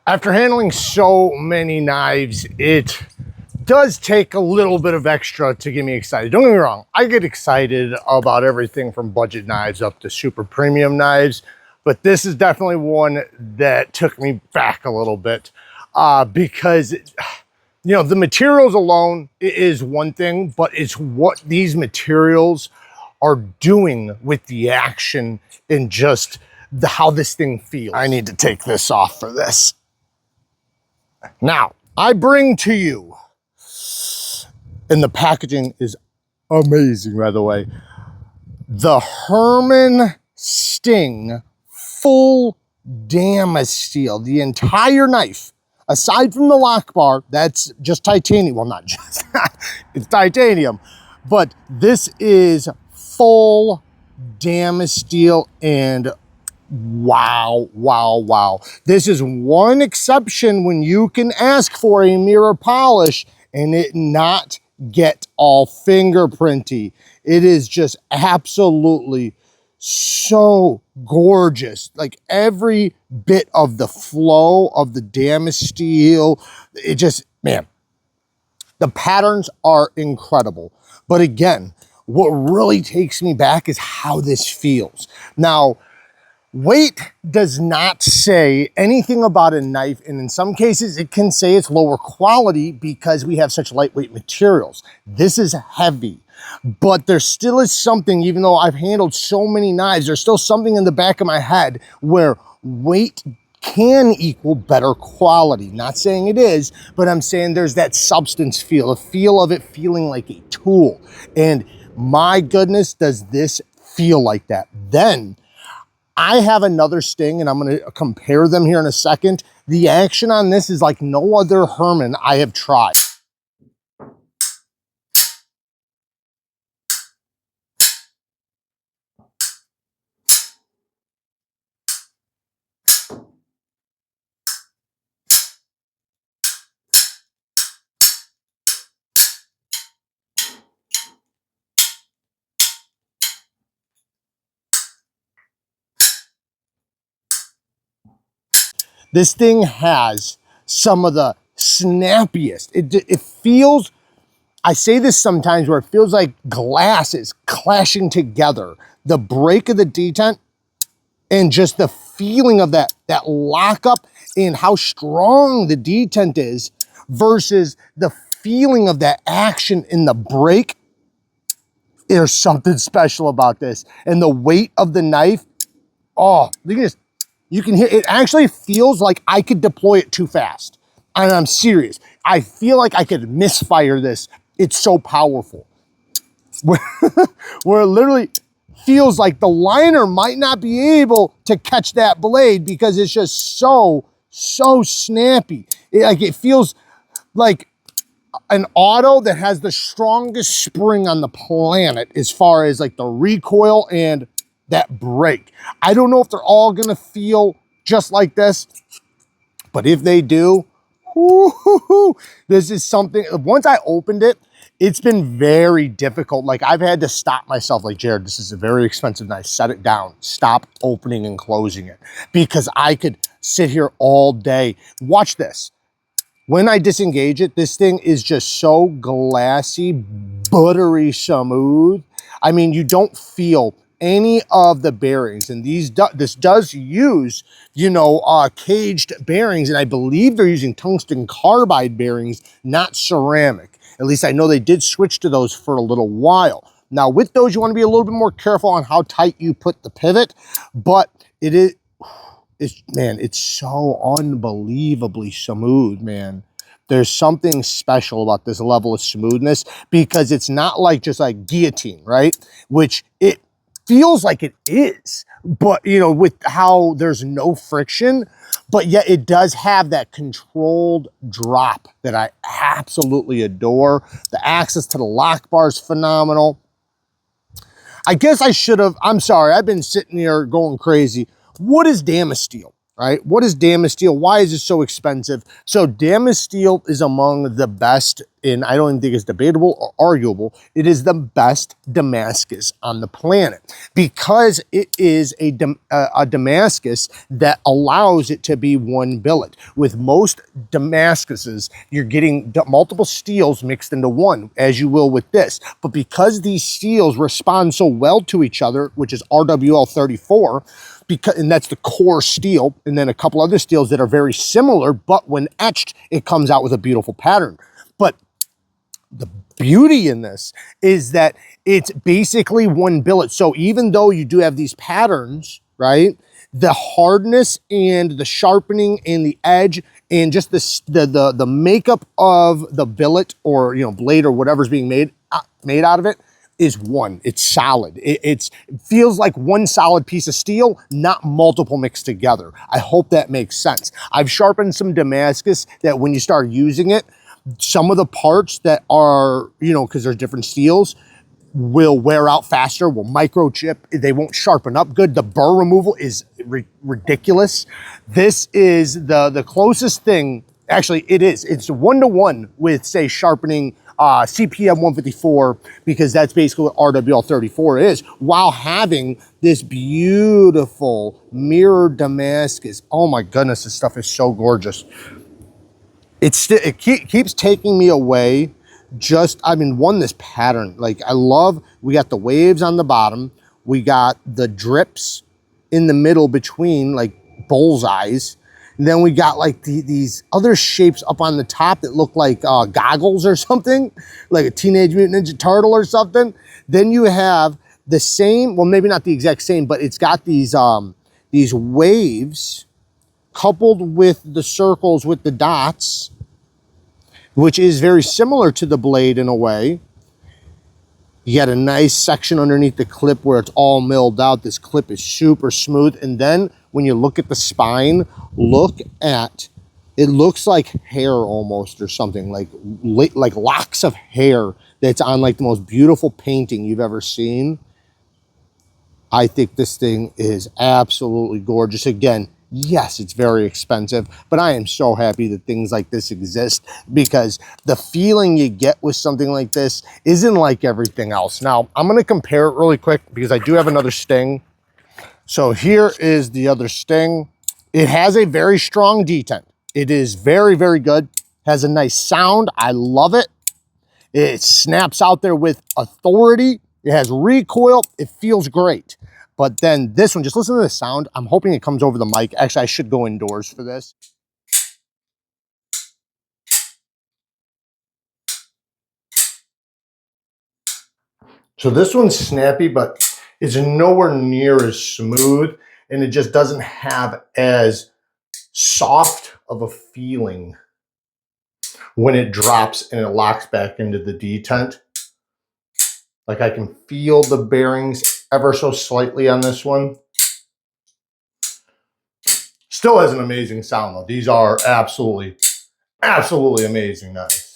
After handling so many knives, it does take a little bit of extra to get me excited. Don't get me wrong, I get excited about everything from budget knives up to super premium knives, but this is definitely one that took me back a little bit because, you know, the materials alone is one thing, but it's what these materials are doing with the action and just how this thing feels. I need to take this off for this. Now, I bring to you, and the packaging is amazing, by the way, the Herman Sting full Damasteel. The entire knife, aside from the lock bar, that's just titanium. Well, not just, it's titanium, but this is full Damasteel, and wow, wow, wow. This is one exception when you can ask for a mirror polish and it not get all fingerprinty. It is just absolutely so gorgeous. Like every bit of the flow of the Damasteel, it just, man, the patterns are incredible. But again, what really takes me back is how this feels. Now, weight does not say anything about a knife, and in some cases it can say it's lower quality because we have such lightweight materials. This is heavy, but there still is something, even though I've handled so many knives, there's still something in the back of my head where weight can equal better quality. Not saying it is, but I'm saying there's that substance feel, a feel of it feeling like a tool. And my goodness, does this feel like that. Then I have another Sting, and I'm going to compare them here in a second. The action on this is like no other Herman I have tried. This thing has some of the snappiest. It feels, I say this sometimes where it feels like glass is clashing together. The break of the detent and just the feeling of that lockup and how strong the detent is versus the feeling of that action in the break. There's something special about this. And the weight of the knife, oh, you can hear, it actually feels like I could deploy it too fast. And I'm serious. I feel like I could misfire this. It's so powerful. Where it literally feels like the liner might not be able to catch that blade because it's just so snappy. It feels like an auto that has the strongest spring on the planet as far as like the recoil and that break. I don't know if they're all gonna feel just like this, but if they do, this is something, once I opened it, it's been very difficult. Like I've had to stop myself, like, Jared, this is a very expensive knife, set it down, stop opening and closing it, because I could sit here all day. Watch this. When I disengage it, this thing is just so glassy, buttery smooth. I mean, you don't feel any of the bearings, and this does use, you know, caged bearings, and I believe they're using tungsten carbide bearings, not ceramic. At least I know they did switch to those for a little while. Now with those, you want to be a little bit more careful on how tight you put the pivot, but man, it's so unbelievably smooth, man. There's something special about this level of smoothness because it's not like just like guillotine, right? Which it feels like it is, but you know, with how there's no friction, but yet it does have that controlled drop that I absolutely adore. The access to the lock bar is phenomenal. I guess I should have, I'm sorry, I've been sitting here going crazy. What is Damasteel? right? What is Damasteel? Why is it so expensive? So Damasteel is among the best, and I don't even think it's debatable or arguable. It is the best Damascus on the planet because it is a Damascus that allows it to be one billet. With most Damascuses, you're getting multiple steels mixed into one, as you will with this. But because these steels respond so well to each other, which is RWL 34, and that's the core steel, and then a couple other steels that are very similar, but when etched, it comes out with a beautiful pattern. But the beauty in this is that it's basically one billet. So even though you do have these patterns, right, the hardness and the sharpening and the edge and just the makeup of the billet or, you know, blade or whatever's being made out of it is one. It's solid. It feels like one solid piece of steel, not multiple mixed together. I hope that makes sense. I've sharpened some Damascus that when you start using it, some of the parts that are, you know, because there's different steels, will wear out faster, will microchip, they won't sharpen up good. The burr removal is ridiculous. This is the closest thing, actually it is. It's one-to-one with, say, sharpening CPM 154, because that's basically what RWL 34 is, while having this beautiful mirrored Damascus. Oh my goodness, this stuff is so gorgeous. It keeps taking me away. I mean, this pattern, like I love, we got the waves on the bottom, we got the drips in the middle between like bullseyes, and then we got like these other shapes up on the top that look like goggles or something, like a Teenage Mutant Ninja Turtle or something. Then you have the same, well, maybe not the exact same, but it's got these waves coupled with the circles with the dots, which is very similar to the blade in a way. You got a nice section underneath the clip where it's all milled out. This clip is super smooth. And then when you look at the spine, it looks like hair almost, or something, like locks of hair that's on like the most beautiful painting you've ever seen. I think this thing is absolutely gorgeous. Again, yes, it's very expensive, but I am so happy that things like this exist, because the feeling you get with something like this isn't like everything else. Now, I'm going to compare it really quick because I do have another Sting. So here is the other Sting. It has a very strong detent. It is very, very good. Has a nice sound. I love it. It snaps out there with authority. It has recoil. It feels great. But then this one, just listen to the sound. I'm hoping it comes over the mic. Actually, I should go indoors for this. So this one's snappy, but it's nowhere near as smooth, and it just doesn't have as soft of a feeling when it drops and it locks back into the detent. Like I can feel the bearings ever so slightly on this one. Still has an amazing sound though. These are absolutely amazing knives.